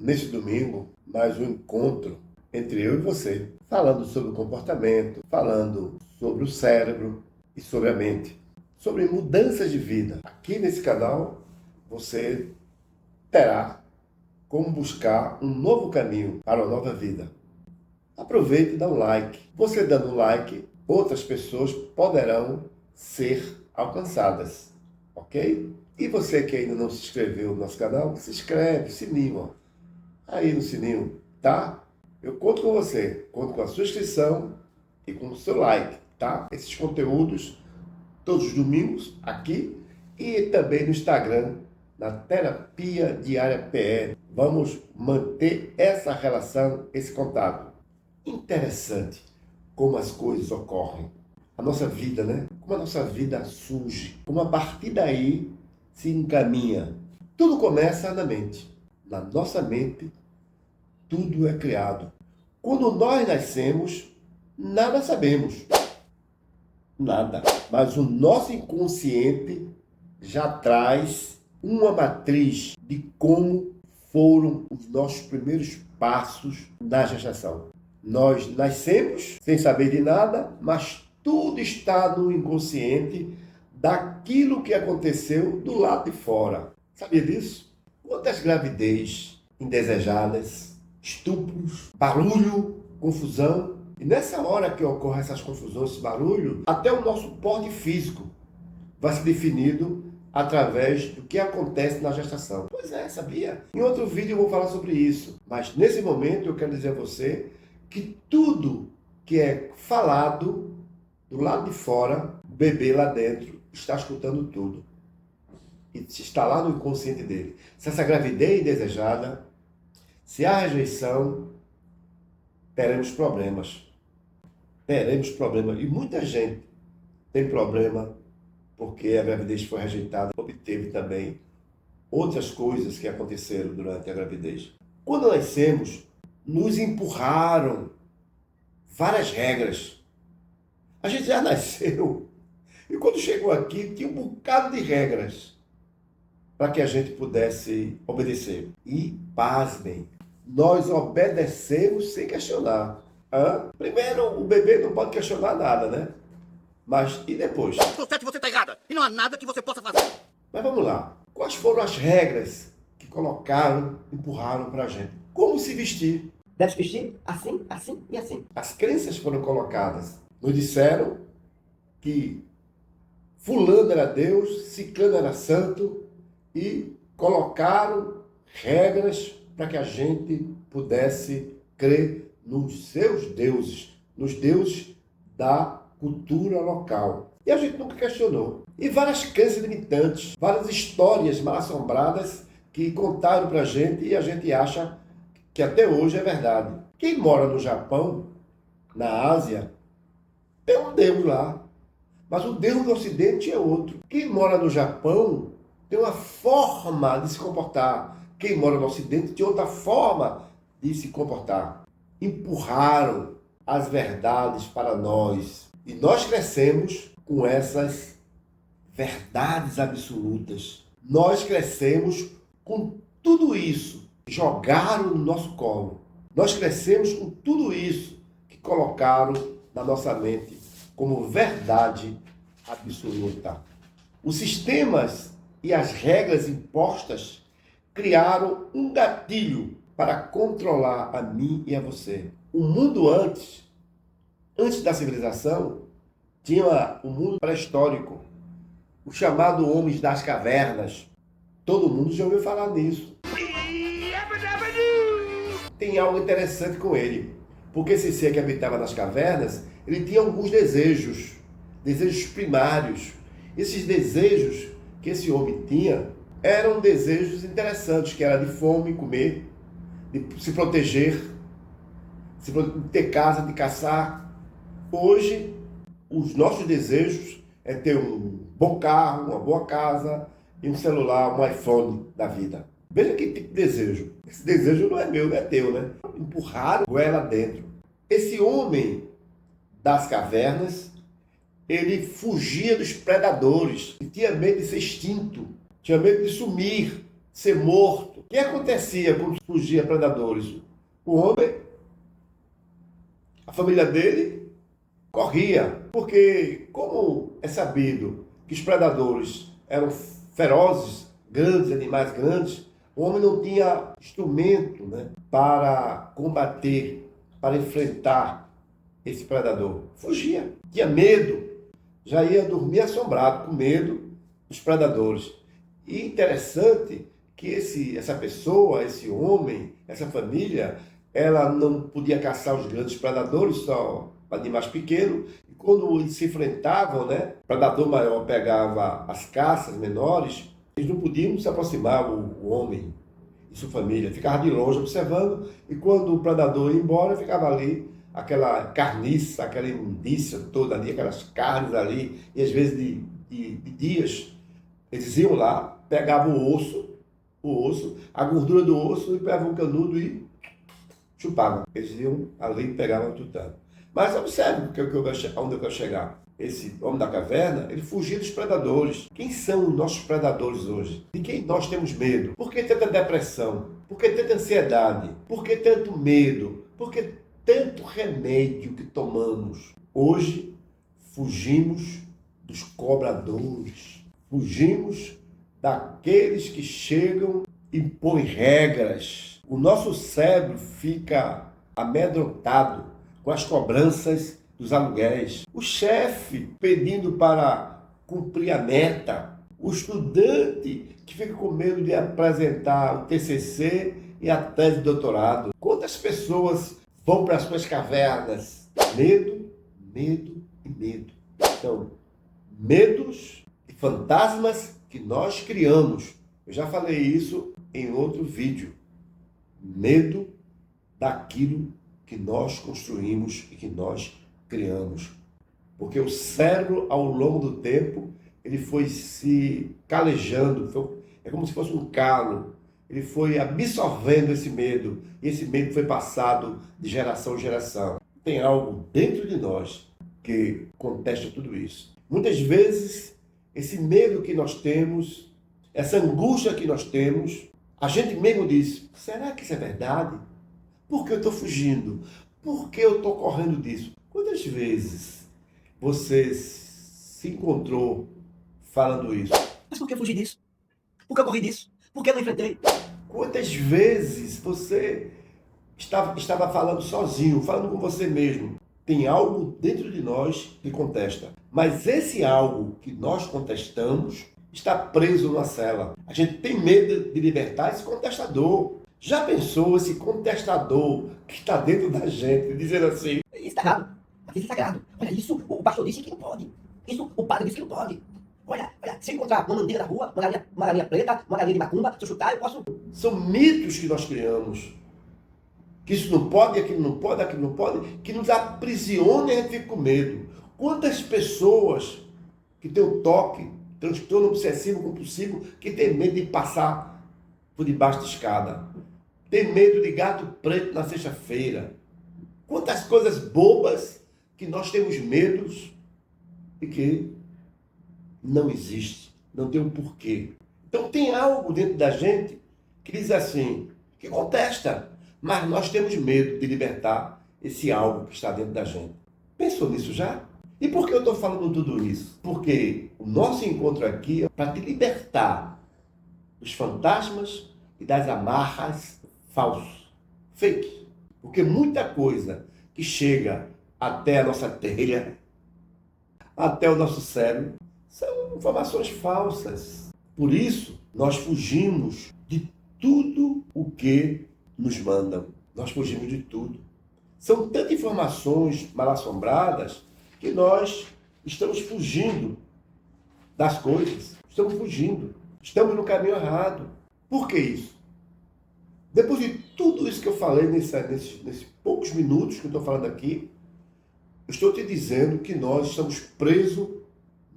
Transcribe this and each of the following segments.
neste domingo, mais um encontro entre eu e você, falando sobre o comportamento, falando sobre o cérebro e sobre a mente, sobre mudanças de vida. Aqui nesse canal você terá como buscar um novo caminho para uma nova vida. Aproveite e dá um like. Você dando um like, outras pessoas poderão ser alcançadas, ok? E você que ainda não se inscreveu no nosso canal, se inscreve, sininho, ó. Aí no sininho, tá? Eu conto com você, conto com a sua inscrição e com o seu like, tá? Esses conteúdos todos os domingos aqui e também no Instagram, na Terapia Diária PE. Vamos manter essa relação, esse contato. Interessante como as coisas ocorrem. A nossa vida, né? Como a nossa vida surge. Como a partir daí se encaminha. Tudo começa na mente. Na nossa mente, tudo é criado. Quando nós nascemos, nada sabemos. Nada. Mas o nosso inconsciente já traz uma matriz de como foram os nossos primeiros passos na gestação. Nós nascemos sem saber de nada, mas tudo está no inconsciente daquilo que aconteceu do lado de fora. Sabia disso? Quantas gravidez indesejadas, estupros, barulho, confusão. E nessa hora que ocorrem essas confusões, esse barulho, até o nosso porte físico vai ser definido através do que acontece na gestação. Pois é, sabia? Em outro vídeo eu vou falar sobre isso. Mas nesse momento eu quero dizer a você que tudo que é falado do lado de fora, o bebê lá dentro está escutando tudo. E está lá no inconsciente dele. Se essa gravidez é indesejada, se há rejeição, teremos problemas. Teremos problemas. E muita gente tem problema porque a gravidez foi rejeitada, obteve também outras coisas que aconteceram durante a gravidez. Quando nascemos, nos empurraram várias regras. A gente já nasceu e quando chegou aqui tinha um bocado de regras para que a gente pudesse obedecer. E, pasmem, nós obedecemos sem questionar. Primeiro, o bebê não pode questionar nada, né? Mas e depois? Estou certo, você está errada. E não há nada que você possa fazer. Mas vamos lá. Quais foram as regras que colocaram, empurraram para a gente? Como se vestir? Deve se vestir assim, assim e assim. As crenças foram colocadas. Nos disseram que fulano era Deus, ciclano era santo e colocaram regras para que a gente pudesse crer nos seus deuses, nos deuses da cultura local. E a gente nunca questionou. E várias crenças limitantes, várias histórias mal assombradas que contaram para a gente e a gente acha que até hoje é verdade. Quem mora no Japão, na Ásia, tem um Deus lá. Mas o Deus do Ocidente é outro. Quem mora no Japão tem uma forma de se comportar. Quem mora no Ocidente tem outra forma de se comportar. Empurraram as verdades para nós. E nós crescemos com essas verdades absolutas. Nós crescemos com tudo isso. Jogaram no nosso colo. Nós crescemos com tudo isso que colocaram na nossa mente como verdade absoluta. Os sistemas e as regras impostas criaram um gatilho para controlar a mim e a você. O mundo antes da civilização, tinha o mundo pré-histórico, o chamado Homens das Cavernas. Todo mundo já ouviu falar nisso. Tem algo interessante com ele, porque esse ser que habitava nas cavernas, ele tinha alguns desejos primários. Esses desejos que esse homem tinha eram desejos interessantes, que era de fome, comer, de se proteger, de ter casa, de caçar. Hoje, os nossos desejos é ter um bom carro, uma boa casa e um celular, um iPhone da vida. Veja que tipo de desejo. Esse desejo não é meu, não é teu, né? Empurraram ela dentro. Esse homem das cavernas, ele fugia dos predadores. Ele tinha medo de ser extinto. Tinha medo de sumir, ser morto. O que acontecia quando fugia predadores? O homem, a família dele, corria. Porque, como é sabido que os predadores eram ferozes, grandes, animais grandes, o homem não tinha instrumento, né, para combater, para enfrentar esse predador. Fugia, tinha medo, já ia dormir assombrado, com medo dos predadores. E interessante que essa pessoa, esse homem, essa família, ela não podia caçar os grandes predadores, só animais pequenos. E quando eles se enfrentavam, né, o predador maior pegava as caças menores, eles não podiam se aproximar, o homem e sua família. Ficava de longe observando, e quando o predador ia embora, ficava ali aquela carniça, aquela imundícia toda ali, aquelas carnes ali, e às vezes de dias, eles iam lá, pegavam o osso, a gordura do osso, e pegavam um canudo e chupavam. Eles iam ali e pegavam tutano. Mas observe onde eu quero chegar. Esse homem da caverna, ele fugia dos predadores. Quem são os nossos predadores hoje? De quem nós temos medo? Por que tanta depressão? Por que tanta ansiedade? Por que tanto medo? Por que tanto remédio que tomamos? Hoje, fugimos dos cobradores. Fugimos daqueles que chegam e põem regras. O nosso cérebro fica amedrontado com as cobranças dos aluguéis. O chefe pedindo para cumprir a meta. O estudante que fica com medo de apresentar o TCC e a tese de doutorado. Quantas pessoas vão para as suas cavernas? Medo, medo e medo. Então, medos e fantasmas que nós criamos. Eu já falei isso em outro vídeo. Medo daquilo que nós construímos e que nós criamos. Porque o cérebro, ao longo do tempo, ele foi se calejando, é como se fosse um calo. Ele foi absorvendo esse medo, e esse medo foi passado de geração em geração. Tem algo dentro de nós que contesta tudo isso. Muitas vezes, esse medo que nós temos, essa angústia que nós temos, a gente mesmo diz, será que isso é verdade? Por que eu estou fugindo? Por que eu estou correndo disso? Quantas vezes você se encontrou falando isso? Mas por que eu fugi disso? Por que eu corri disso? Por que eu não enfrentei? Quantas vezes você estava falando sozinho, falando com você mesmo? Tem algo dentro de nós que contesta. Mas esse algo que nós contestamos está preso na cela. A gente tem medo de libertar esse contestador. Já pensou esse contestador que está dentro da gente, dizendo assim, Isso está errado. Aqui isso é sagrado. Olha, isso o pastor disse que não pode. Isso o padre disse que não pode. Olha, se eu encontrar uma mandeira na rua, uma galinha preta, uma galinha de macumba, se eu chutar, eu posso... São mitos que nós criamos. Que isso não pode, aquilo não pode, aquilo não pode, que nos aprisiona e a gente fica com medo. Quantas pessoas que têm um toque, transtorno obsessivo compulsivo, que tem medo de passar por debaixo da escada, tem medo de gato preto na sexta-feira. Quantas coisas bobas que nós temos medos e que não existe, não tem um porquê. Então tem algo dentro da gente que diz assim, que contesta, mas nós temos medo de libertar esse algo que está dentro da gente. Pensou nisso já? E por que eu estou falando tudo isso? Porque o nosso encontro aqui é para te libertar dos fantasmas e das amarras falsos, fake. Porque muita coisa que chega até a nossa telha, até o nosso cérebro, são informações falsas. Por isso, nós fugimos de tudo o que nos mandam. Nós fugimos de tudo. São tantas informações mal-assombradas que nós estamos fugindo das coisas. Estamos fugindo. Estamos no caminho errado. Por que isso? Depois de tudo isso que eu falei nesses poucos minutos que eu estou falando aqui, eu estou te dizendo que nós estamos presos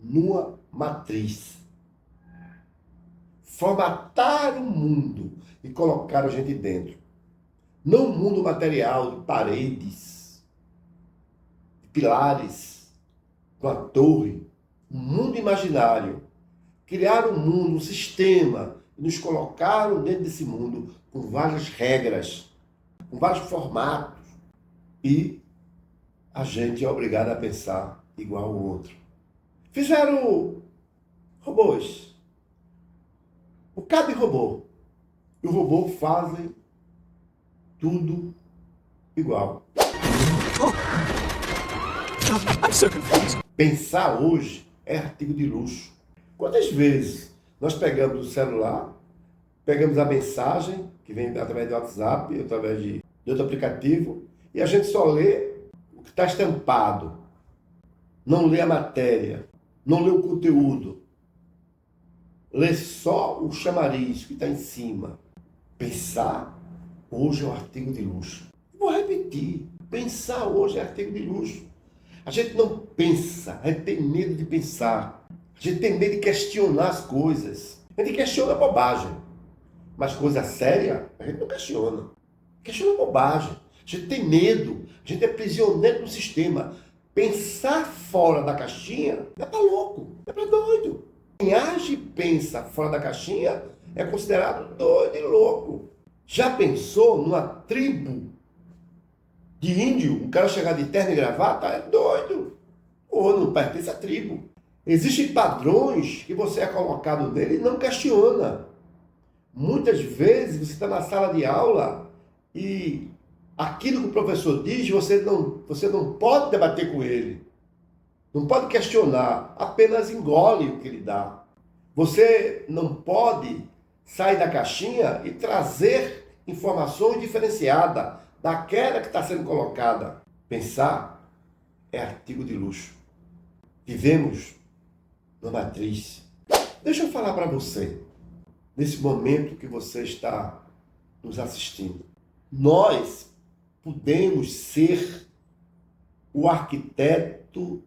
numa matriz. Formataram o mundo e colocaram a gente dentro. Não um mundo material de paredes, de pilares, com a torre. Um mundo imaginário. Criaram um mundo, um sistema nos colocaram dentro desse mundo com várias regras, com vários formatos, e a gente é obrigado a pensar igual ao outro. Fizeram robôs, um bocado de robô, e o robô fazem tudo igual. Pensar hoje é artigo de luxo. Quantas vezes nós pegamos o celular, pegamos a mensagem, que vem através do WhatsApp, através de outro aplicativo, e a gente só lê o que está estampado, não lê a matéria, não lê o conteúdo, lê só o chamariz que está em cima. Pensar hoje é um artigo de luxo. Vou repetir, pensar hoje é artigo de luxo. A gente não pensa, a gente tem medo de pensar. A gente tem medo de questionar as coisas. A gente questiona bobagem. Mas coisa séria, a gente não questiona. Questiona bobagem. A gente tem medo. A gente é prisioneiro do sistema. Pensar fora da caixinha é para louco, é para doido. Quem age e pensa fora da caixinha é considerado doido e louco. Já pensou numa tribo de índio, um cara chegar de terno e gravata? É doido. Ou não pertence à tribo. Existem padrões que você é colocado nele e não questiona. Muitas vezes você está na sala de aula e aquilo que o professor diz, você não pode debater com ele. Não pode questionar, apenas engole o que ele dá. Você não pode sair da caixinha e trazer informações diferenciadas daquela que está sendo colocada. Pensar é artigo de luxo. Vivemos numa matriz. Deixa eu falar para você, nesse momento que você está nos assistindo. Nós podemos ser o arquiteto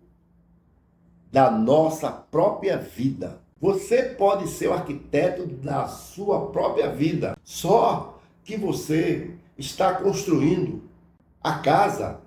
da nossa própria vida. Você pode ser o arquiteto da sua própria vida. Só que você está construindo a casa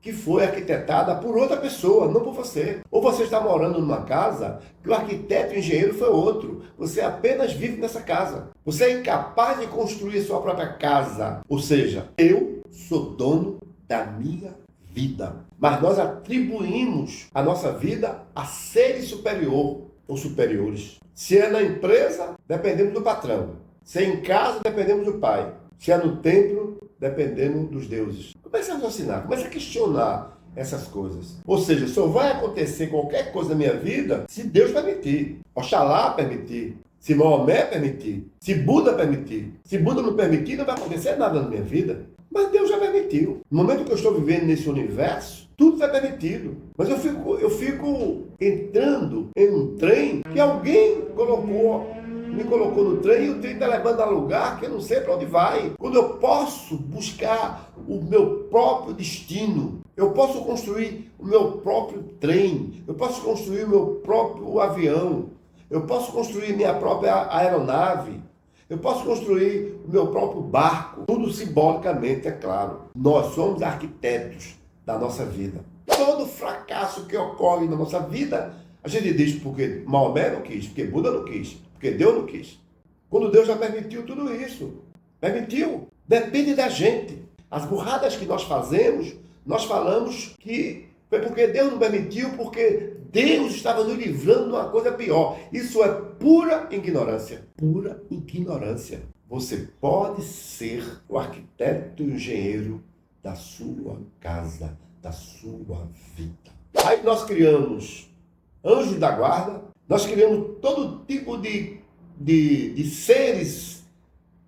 que foi arquitetada por outra pessoa, não por você. Ou você está morando numa casa que o arquiteto e o engenheiro foi outro. Você apenas vive nessa casa. Você é incapaz de construir a sua própria casa. Ou seja, eu sou dono da minha vida. Mas nós atribuímos a nossa vida a seres superior ou superiores. Se é na empresa, dependemos do patrão. Se é em casa, dependemos do pai. Se é no templo, dependemos dos deuses. Comece a raciocinar, comece a questionar essas coisas. Ou seja, só vai acontecer qualquer coisa na minha vida se Deus permitir. Oxalá permitir. Se Maomé permitir. Se Buda permitir. Se Buda não permitir, não vai acontecer nada na minha vida. Mas Deus já permitiu. No momento que eu estou vivendo nesse universo, tudo é permitido. Mas eu fico entrando em um trem que alguém me colocou no trem e o trem está levando a lugar que eu não sei para onde vai. Quando eu posso buscar o meu próprio destino, eu posso construir o meu próprio trem, eu posso construir o meu próprio avião, eu posso construir minha própria aeronave, eu posso construir o meu próprio barco, tudo simbolicamente, é claro. Nós somos arquitetos da nossa vida. Todo fracasso que ocorre na nossa vida, a gente diz porque Maomé não quis, porque Buda não quis, porque Deus não quis. Quando Deus já permitiu tudo isso. Permitiu. Depende da gente. As burradas que nós fazemos, nós falamos que foi porque Deus não permitiu, porque Deus estava nos livrando de uma coisa pior. Isso é pura ignorância. Pura ignorância. Você pode ser o arquiteto e o engenheiro da sua casa, da sua vida. Aí nós criamos anjos da guarda, nós criamos todo tipo de seres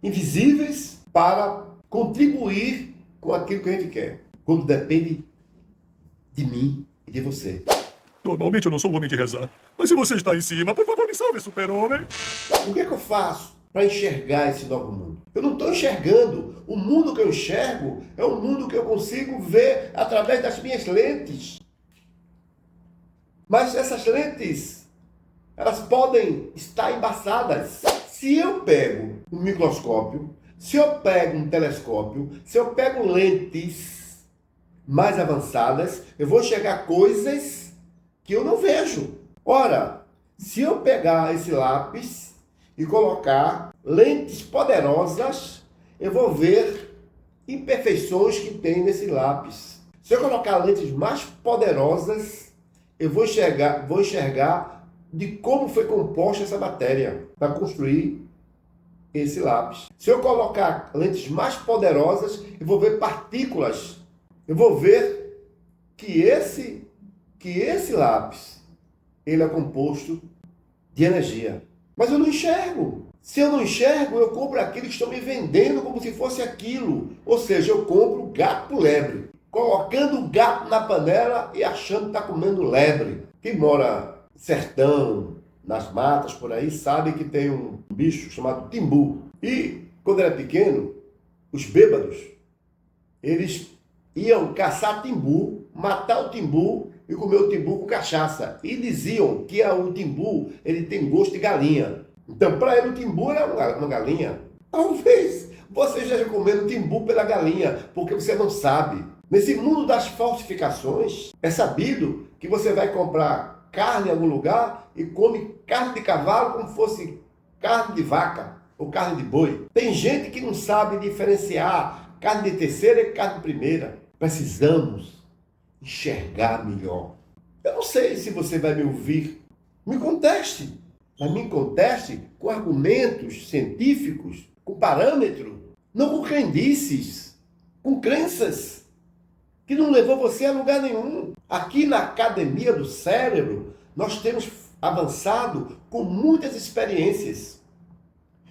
invisíveis para contribuir com aquilo que a gente quer. Quando depende de mim e de você. Normalmente eu não sou um homem de rezar. Mas se você está em cima, por favor, me salve, super-homem. O que é que eu faço para enxergar esse novo mundo? Eu não estou enxergando. O mundo que eu enxergo é um mundo que eu consigo ver através das minhas lentes. Mas essas lentes, elas podem estar embaçadas. Se eu pego um microscópio, se eu pego um telescópio, se eu pego lentes mais avançadas, eu vou enxergar coisas que eu não vejo. Ora, se eu pegar esse lápis e colocar lentes poderosas, eu vou ver imperfeições que tem nesse lápis. Se eu colocar lentes mais poderosas, eu vou enxergar de como foi composta essa matéria para construir esse lápis. Se eu colocar lentes mais poderosas, eu vou ver partículas. Eu vou ver que esse lápis, ele é composto de energia. Mas eu não enxergo. Se eu não enxergo, eu compro aquilo que estão me vendendo como se fosse aquilo. Ou seja, eu compro gato por lebre. Colocando o gato na panela e achando que está comendo lebre. Quem mora no sertão, nas matas, por aí, sabe que tem um bicho chamado timbu. E, quando era pequeno, os bêbados, eles iam caçar timbu, matar o timbu e comer o timbu com cachaça. E diziam que o timbu, ele tem gosto de galinha. Então, para ele, o timbu era uma galinha. Talvez você esteja comendo timbu pela galinha, porque você não sabe. Nesse mundo das falsificações, é sabido que você vai comprar carne em algum lugar e come carne de cavalo como fosse carne de vaca ou carne de boi. Tem gente que não sabe diferenciar carne de terceira e carne de primeira. Precisamos enxergar melhor. Eu não sei se você vai me ouvir. Me conteste. Mas me conteste com argumentos científicos, com parâmetro, não com crendices, com crenças, que não levou você a lugar nenhum. Aqui na Academia do Cérebro, nós temos avançado com muitas experiências.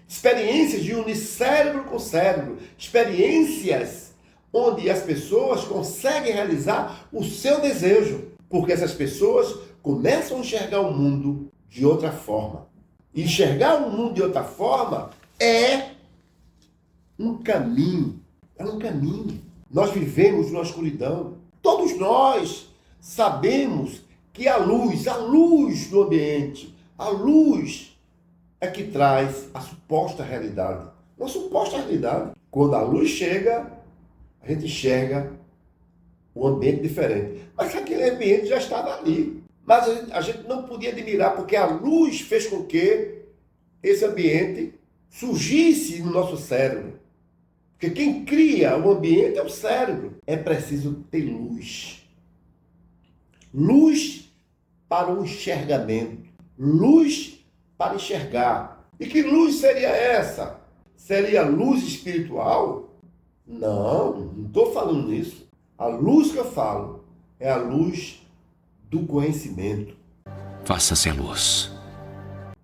Experiências de unir cérebro com cérebro. Experiências onde as pessoas conseguem realizar o seu desejo. Porque essas pessoas começam a enxergar o mundo de outra forma. E enxergar o mundo de outra forma é um caminho. É um caminho. Nós vivemos numa escuridão. Todos nós sabemos que a luz do ambiente, a luz é que traz a suposta realidade. Uma suposta realidade. Quando a luz chega, a gente enxerga o ambiente diferente. Mas aquele ambiente já estava ali. Mas a gente não podia admirar, porque a luz fez com que esse ambiente surgisse no nosso cérebro. Porque quem cria o ambiente é o cérebro. É preciso ter luz. Luz para o enxergamento. Luz para enxergar. E que luz seria essa? Seria luz espiritual? Não estou falando nisso. A luz que eu falo é a luz do conhecimento. Faça-se a luz.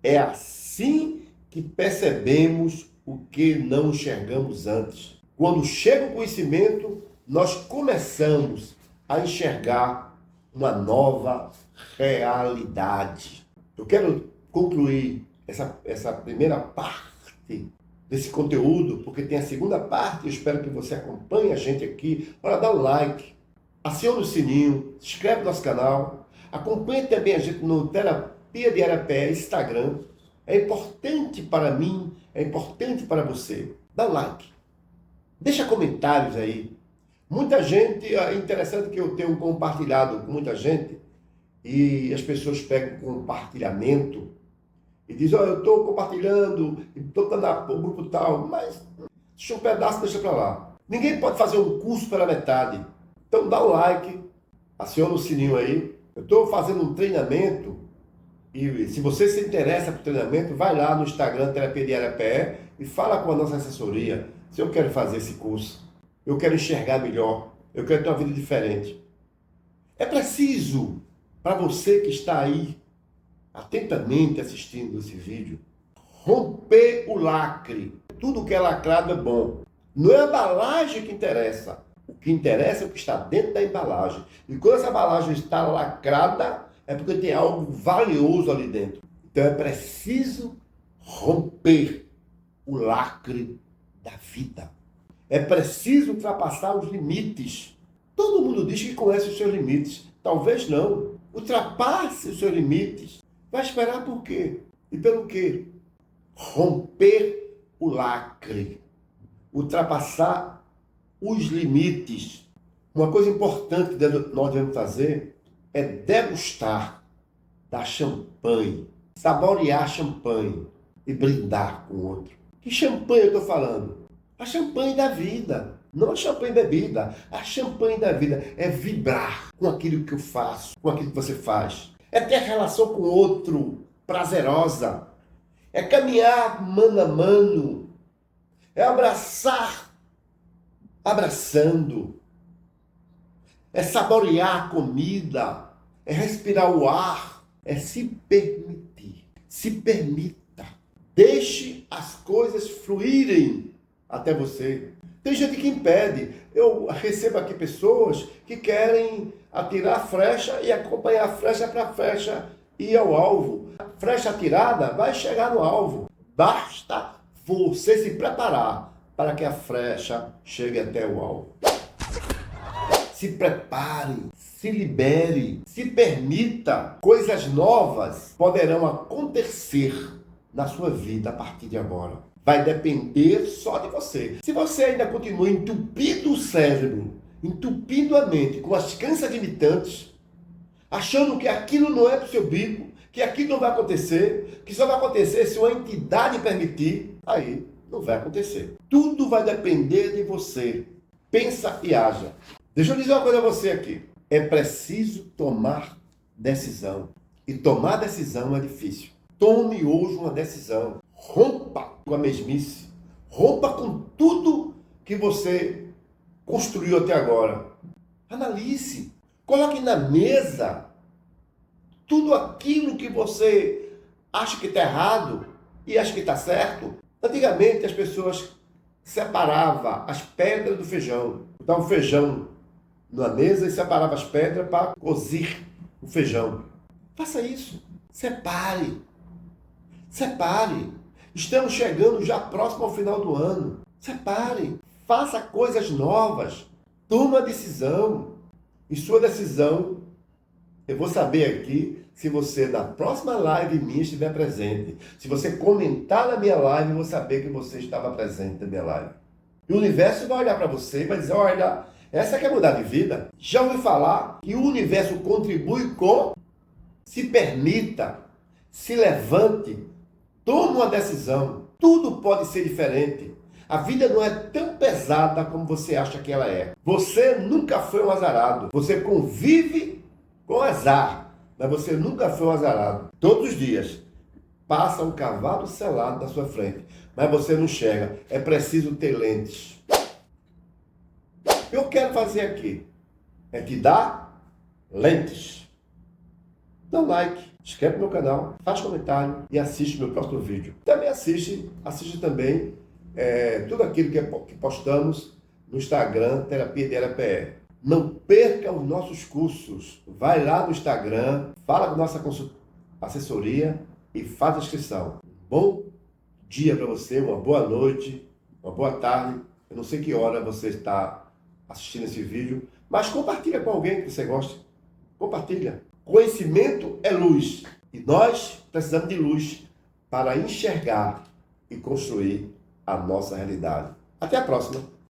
É assim que percebemos o que não enxergamos antes. Quando chega o conhecimento, nós começamos a enxergar uma nova realidade. Eu quero concluir essa primeira parte desse conteúdo, porque tem a segunda parte. Eu espero que você acompanhe a gente aqui. Olha, dá um like, aciona o sininho, se inscreve no nosso canal, acompanhe também a gente no Terapia Diária PE Instagram. É importante para mim, é importante para você. Dá um like, deixa comentários aí. Muita gente, é interessante que eu tenho compartilhado com muita gente e as pessoas pegam compartilhamento e dizem, eu estou compartilhando, estou dando o grupo tal, mas deixa um pedaço, deixa para lá. Ninguém pode fazer um curso pela metade. Então dá um like, aciona o sininho aí. Eu estou fazendo um treinamento e se você se interessa por treinamento, vai lá no Instagram Terapia Diária PE e fala com a nossa assessoria se eu quero fazer esse curso. Eu quero enxergar melhor, eu quero ter uma vida diferente. É preciso, para você que está aí atentamente assistindo esse vídeo, romper o lacre. Tudo que é lacrado é bom. Não é a embalagem que interessa. O que interessa é o que está dentro da embalagem. E quando essa embalagem está lacrada, é porque tem algo valioso ali dentro. Então é preciso romper o lacre da vida. É preciso ultrapassar os limites. Todo mundo diz que conhece os seus limites. Talvez não. Ultrapasse os seus limites. Vai esperar por quê? E pelo quê? Romper o lacre. Ultrapassar os limites. Uma coisa importante que nós devemos fazer é degustar da champanhe. Saborear champanhe. e brindar com o outro. Que champanhe eu estou falando? A champanhe da vida. Não a champanhe bebida. A champanhe da vida é vibrar com aquilo que eu faço, com aquilo que você faz. É ter relação com o outro prazerosa. É caminhar mano a mano. É abraçar, abraçando. É saborear a comida. É respirar o ar. É se permitir. Se permita. Deixe as coisas fluírem até você. Tem gente que impede. Eu recebo aqui pessoas que querem atirar a flecha e acompanhar a flecha para a flecha ir ao alvo. A flecha atirada vai chegar no alvo. Basta você se preparar para que a flecha chegue até o alvo. Se prepare, se libere, se permita. Coisas novas poderão acontecer na sua vida a partir de agora. Vai depender só de você. Se você ainda continua entupindo o cérebro, entupindo a mente com as crenças limitantes, achando que aquilo não é para o seu bico, que aquilo não vai acontecer, que só vai acontecer se uma entidade permitir, aí não vai acontecer. Tudo vai depender de você. Pensa e haja. Deixa eu dizer uma coisa a você aqui. É preciso tomar decisão. E tomar decisão é difícil. Tome hoje uma decisão. Rompa com a mesmice. Rompa com tudo que você construiu até agora. Analise. Coloque na mesa tudo aquilo que você acha que está errado e acha que está certo. Antigamente as pessoas separavam as pedras do feijão. Botavam o feijão na mesa e separavam as pedras para cozer o feijão. Faça isso. Separe. Separe. Estamos chegando já próximo ao final do ano. Separe. Faça coisas novas. Toma a decisão. E sua decisão, eu vou saber aqui se você na próxima live minha estiver presente. Se você comentar na minha live, eu vou saber que você estava presente na minha live. E o universo vai olhar para você e vai dizer, olha, essa quer mudar de vida? Já ouvi falar que o universo contribui com... Se permita, se levante, tome uma decisão. Tudo pode ser diferente. A vida não é tão pesada como você acha que ela é. Você nunca foi um azarado. Você convive com azar, mas você nunca foi um azarado. Todos os dias passa um cavalo selado na sua frente, mas você não enxerga. É preciso ter lentes. Eu quero fazer aqui é te dar lentes. Dá um like, inscreve no meu canal, faz comentário e assiste meu próximo vídeo. Também assiste também tudo aquilo que postamos no Instagram, Terapia Diária PR. Não perca os nossos cursos. Vai lá no Instagram, fala com nossa assessoria e faz a inscrição. Bom dia para você, uma boa noite, uma boa tarde. Eu não sei que hora você está assistindo esse vídeo, mas compartilha com alguém que você gosta. Compartilha. Conhecimento é luz. E nós precisamos de luz para enxergar e construir a nossa realidade. Até a próxima.